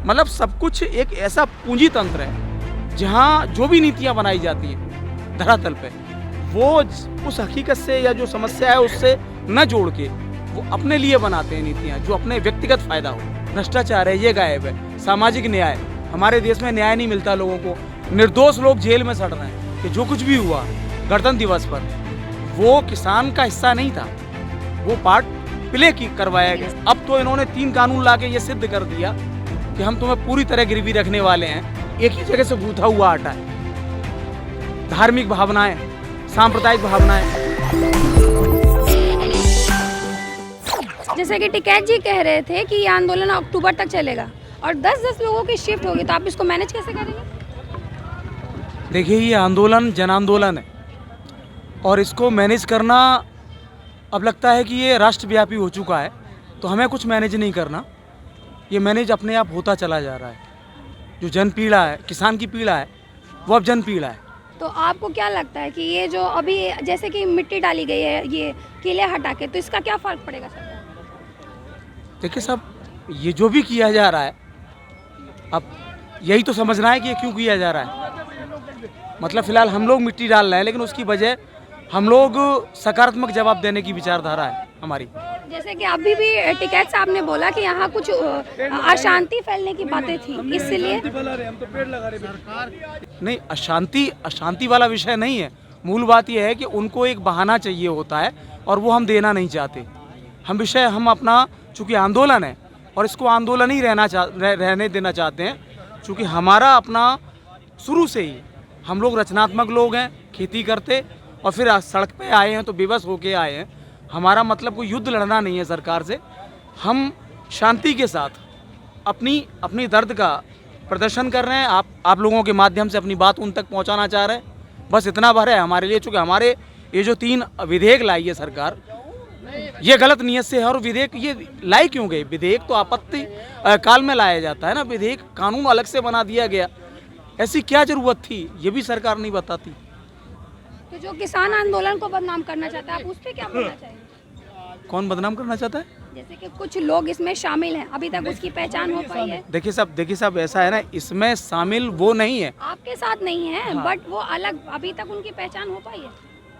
मतलब सब कुछ एक ऐसा पूंजी तंत्र है जहाँ जो भी नीतियाँ बनाई जाती हैं धरातल पे, वो उस हकीकत से या जो समस्या है उससे न जोड़ के वो अपने लिए बनाते हैं नीतियाँ जो अपने व्यक्तिगत फायदा हो। भ्रष्टाचार है ये गायब है, सामाजिक न्याय, हमारे देश में न्याय नहीं मिलता लोगों को, निर्दोष लोग जेल में सड़ रहे हैं कि जो कुछ भी हुआ गणतंत्र दिवस पर वो किसान का हिस्सा नहीं था, वो पार्ट प्ले करवाया गया। अब तो इन्होंने 3 कानून लाके ये सिद्ध कर दिया कि हम तुम्हें पूरी तरह गिरवी रखने वाले हैं। एक ही जगह से गूंथा हुआ आटा है, धार्मिक भावनाएं, सांप्रदायिक भावनाएं। जैसे कि टिकैत जी कह रहे थे कि ये आंदोलन अक्टूबर तक चलेगा और 10-10 लोगों की शिफ्ट होगी, तो आप इसको मैनेज कैसे करेंगे? देखिए, ये आंदोलन जन आंदोलन है और इसको मैनेज करना अब लगता है कि ये राष्ट्रव्यापी हो चुका है, तो हमें कुछ मैनेज नहीं करना, ये मैनेज अपने आप होता चला जा रहा है। जो जन पीड़ा है, किसान की पीड़ा है, वो अब जन पीड़ा है। तो आपको क्या लगता है कि ये जो अभी जैसे कि मिट्टी डाली गई है ये किले हटा के, तो इसका क्या फ़र्क पड़ेगा सर? देखिए साहब, ये जो भी किया जा रहा है, अब यही तो समझना है कि ये क्यों किया जा रहा है। मतलब फ़िलहाल हम लोग मिट्टी डाल रहे हैं, लेकिन उसकी वजह हम लोग सकारात्मक जवाब देने की विचारधारा है हमारी। जैसे कि अभी भी टिकैत साहब ने बोला कि यहाँ कुछ अशांति फैलने की बातें थी, इसलिए नहीं, अशांति वाला विषय नहीं है। मूल बात यह है कि उनको एक बहाना चाहिए होता है और वो हम देना नहीं चाहते। हम अपना चूँकि आंदोलन है और इसको आंदोलन ही रहने देना चाहते हैं, चूँकि हमारा अपना शुरू से ही हम लोग रचनात्मक लोग हैं, खेती करते और फिर सड़क पे आए हैं तो बेबस होके आए हैं। हमारा मतलब कोई युद्ध लड़ना नहीं है सरकार से, हम शांति के साथ अपनी दर्द का प्रदर्शन कर रहे हैं। आप लोगों के माध्यम से अपनी बात उन तक पहुंचाना चाह रहे हैं, बस इतना भर है हमारे लिए। चूँकि हमारे ये जो 3 विधेयक लाई है सरकार, ये गलत नीयत से है। और विधेयक ये लाई क्यों गई? विधेयक तो आपत्ति काल में लाया जाता है ना, विधेयक कानून अलग से बना दिया गया। ऐसी क्या जरूरत थी, ये भी सरकार नहीं बताती। तो जो किसान आंदोलन को बदनाम करना चाहता है, आप उस पर क्या बोलना चाहेंगे? कौन बदनाम करना चाहता है? जैसे कि कुछ लोग इसमें शामिल हैं, अभी तक उसकी पहचान हो पाई है। देखिए साहब, ऐसा है ना, इसमें शामिल वो नहीं है, आपके साथ नहीं है। हाँ। बट वो अलग, अभी तक उनकी पहचान हो पाई है।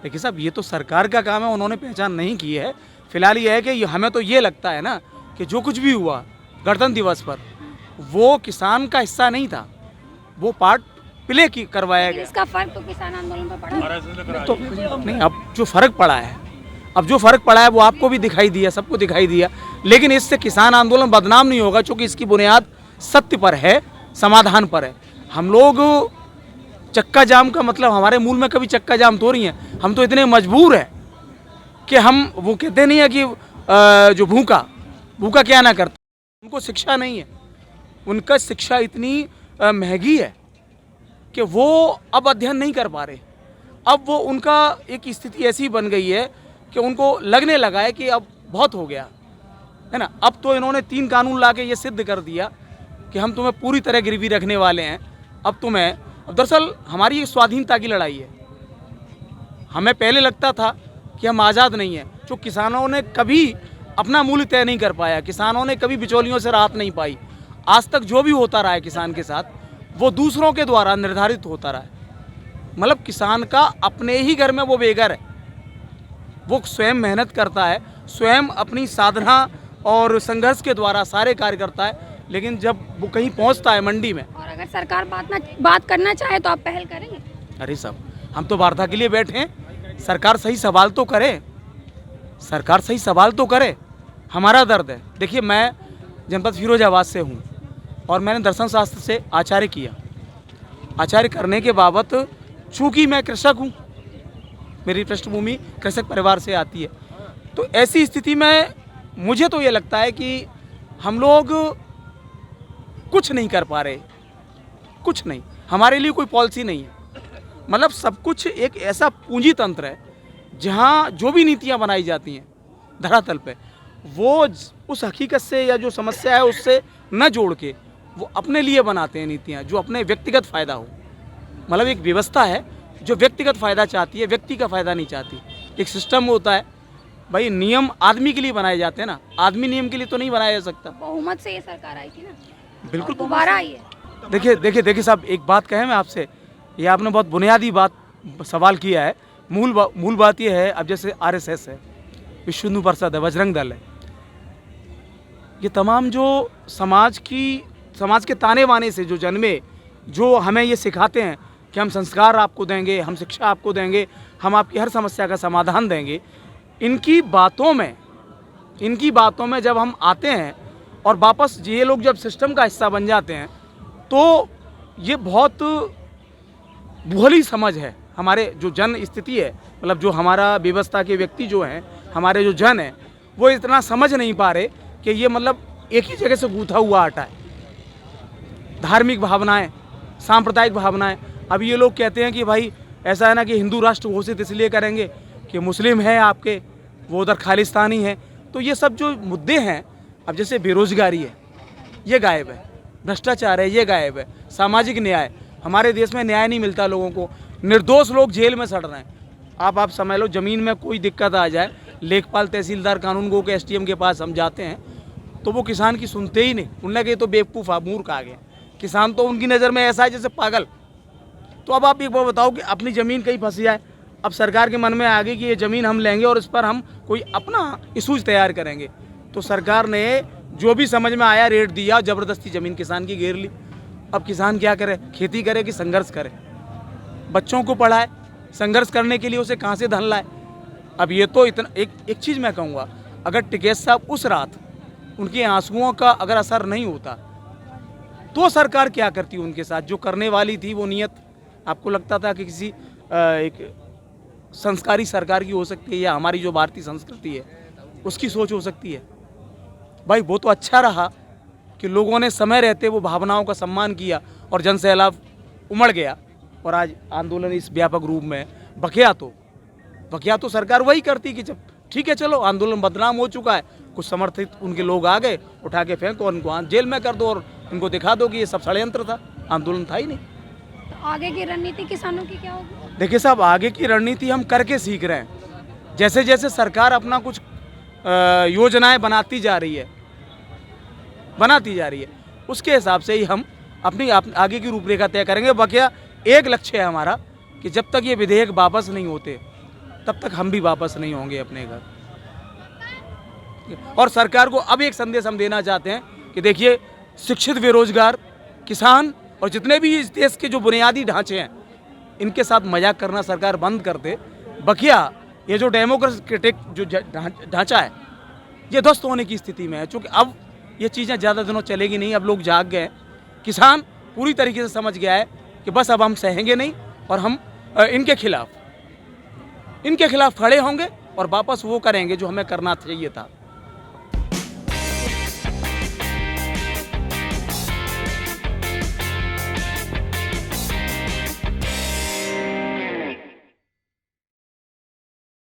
देखिए साहब, ये तो सरकार का काम है, उन्होंने पहचान नहीं की है। फिलहाल ये है कि हमें तो ये लगता है ना कि जो कुछ भी हुआ गणतंत्र दिवस पर वो किसान का हिस्सा नहीं था, वो पार्ट प्ले करवाया गया। इसका फर्क तो किसान आंदोलन पर पड़ा तो नहीं, अब जो फर्क पड़ा है वो आपको भी दिखाई दिया, सबको दिखाई दिया। लेकिन इससे किसान आंदोलन बदनाम नहीं होगा, क्योंकि इसकी बुनियाद सत्य पर है, समाधान पर है। हम लोग चक्का जाम का मतलब हमारे मूल में कभी चक्का जाम तो नहीं है। हम तो इतने मजबूर हैं कि हम, वो कहते नहीं है कि जो भूखा क्या ना करता, उनको शिक्षा नहीं है। उनका शिक्षा इतनी महंगी है कि वो अब अध्ययन नहीं कर पा रहे। अब वो उनका एक स्थिति ऐसी बन गई है कि उनको लगने लगा है कि अब बहुत हो गया है ना। अब तो इन्होंने 3 कानून लाके ये सिद्ध कर दिया कि हम तुम्हें पूरी तरह गिरवी रखने वाले हैं। अब दरअसल हमारी ये स्वाधीनता की लड़ाई है। हमें पहले लगता था कि हम आज़ाद नहीं हैं, जो किसानों ने कभी अपना मूल्य तय नहीं कर पाया, किसानों ने कभी बिचौलियों से राहत नहीं पाई। आज तक जो भी होता रहा है किसान के साथ, वो दूसरों के द्वारा निर्धारित होता रहा है। मतलब किसान का अपने ही घर में वो बेघर है, वो स्वयं मेहनत करता है, स्वयं अपनी साधना और संघर्ष के द्वारा सारे कार्य करता है। लेकिन जब वो कहीं पहुंचता है मंडी में, और अगर सरकार बात करना चाहे तो आप पहल करेंगे? अरे साहब, हम तो वार्ता के लिए बैठे हैं, सरकार सही सवाल तो करे, हमारा दर्द है। देखिए, मैं जनपद फिरोजाबाद से हूँ और मैंने दर्शन शास्त्र से आचार्य किया। आचार्य करने के बाबत, चूँकि मैं कृषक हूँ, मेरी पृष्ठभूमि कृषक परिवार से आती है, तो ऐसी स्थिति में मुझे तो ये लगता है कि हम लोग कुछ नहीं कर पा रहे, कुछ नहीं, हमारे लिए कोई पॉलिसी नहीं है। मतलब सब कुछ एक ऐसा पूंजी तंत्र है जहाँ जो भी नीतियाँ बनाई जाती हैं धरातल पे, वो उस हकीकत से या जो समस्या है उससे न जोड़ के वो अपने लिए बनाते हैं नीतियाँ जो अपने व्यक्तिगत फ़ायदा हो। मतलब एक व्यवस्था है जो व्यक्तिगत फ़ायदा चाहती है, व्यक्ति का फ़ायदा नहीं चाहती। एक सिस्टम होता है भाई, नियम आदमी के लिए बनाए जाते हैं ना, आदमी नियम के लिए तो नहीं बनाया जा सकता। बहुमत से ये सरकार आई थी ना। बिल्कुल दोबारा आई है। देखिए साहब, एक बात कहें मैं आपसे, ये आपने बहुत बुनियादी बात सवाल किया है। मूल बात ये है, अब जैसे आरएसएस है, विश्व हिंदू परिषद है, बजरंग दल है, ये तमाम जो समाज के ताने बाने से जो जन्मे, जो हमें ये सिखाते हैं कि हम संस्कार आपको देंगे, हम शिक्षा आपको देंगे, हम आपकी हर समस्या का समाधान देंगे, इनकी बातों में जब हम आते हैं और वापस ये लोग जब सिस्टम का हिस्सा बन जाते हैं, तो ये बहुत भोली समझ है। हमारे जो जन स्थिति है, मतलब जो हमारा व्यवस्था के व्यक्ति जो हैं, हमारे जो जन हैं, वो इतना समझ नहीं पा रहे कि ये मतलब एक ही जगह से गूंथा हुआ आटा है। धार्मिक भावनाएं, सांप्रदायिक भावनाएं। अब ये लोग कहते हैं कि भाई ऐसा है ना कि हिंदू राष्ट्र घोषित इसलिए करेंगे कि मुस्लिम है आपके, वो उधर खालिस्तानी है। तो ये सब जो मुद्दे हैं, अब जैसे बेरोजगारी है, ये गायब है, भ्रष्टाचार है, ये गायब है, सामाजिक न्याय, हमारे देश में न्याय नहीं मिलता लोगों को, निर्दोष लोग जेल में सड़ रहे हैं। आप समझ लो, ज़मीन में कोई दिक्कत आ जाए, लेखपाल, तहसीलदार, कानूनगो के एसडीएम के पास हम जाते हैं तो वो किसान की सुनते ही नहीं। उनने कहा तो बेवकूफ़ मूर्ख आ गया, किसान तो उनकी नज़र में ऐसा है जैसे पागल। तो अब आप एक बार बताओ कि अपनी ज़मीन कहीं फंस जाए, अब सरकार के मन में आ गई कि ये ज़मीन हम लेंगे और इस पर हम कोई अपना इशूज तैयार करेंगे, तो सरकार ने जो भी समझ में आया रेट दिया, ज़बरदस्ती ज़मीन किसान की घेर ली। अब किसान क्या करे, खेती करे कि संघर्ष करे, बच्चों को पढ़ाए, संघर्ष करने के लिए उसे कहाँ से धन लाए। अब ये तो इतना एक चीज़ मैं कहूँगा, अगर टिकैत साहब उस रात उनके आंसुओं का अगर असर नहीं होता तो सरकार क्या करती उनके साथ। जो करने वाली थी वो नीयत आपको लगता था कि किसी एक संस्कारी सरकार की हो सकती है, या हमारी जो भारतीय संस्कृति है उसकी सोच हो सकती है। भाई वो तो अच्छा रहा कि लोगों ने समय रहते वो भावनाओं का सम्मान किया और जन सैलाब उमड़ गया, और आज आंदोलन इस व्यापक रूप में बकिया तो सरकार वही करती कि जब ठीक है चलो आंदोलन बदनाम हो चुका है, कुछ समर्थित उनके लोग आ गए, उठा के फेंको और उनको जेल में कर दो और इनको दिखा दो कि ये सब षड्यंत्र था, आंदोलन था ही नहीं। तो आगे की रणनीति किसानों की क्या होगी? देखिए साहब, आगे की रणनीति हम करके सीख रहे हैं। जैसे जैसे सरकार अपना कुछ योजनाएं बनाती जा रही है, उसके हिसाब से ही हम अपनी आगे की रूपरेखा तय करेंगे। बकिया एक लक्ष्य है हमारा कि जब तक ये विधेयक वापस नहीं होते तब तक हम भी वापस नहीं होंगे अपने घर। और सरकार को अब एक संदेश हम देना चाहते हैं कि देखिए, शिक्षित, बेरोजगार, किसान और जितने भी इस देश के जो बुनियादी ढांचे हैं, इनके साथ मजाक करना सरकार बंद कर दे। बकिया ये जो डेमोक्रेटिक जो ढांचा है, ये ध्वस्त होने की स्थिति में है, क्योंकि अब ये चीज़ें ज़्यादा दिनों चलेगी नहीं। अब लोग जाग गए, किसान पूरी तरीके से समझ गया है कि बस अब हम सहेंगे नहीं और हम इनके खिलाफ खड़े होंगे और वापस वो करेंगे जो हमें करना चाहिए था।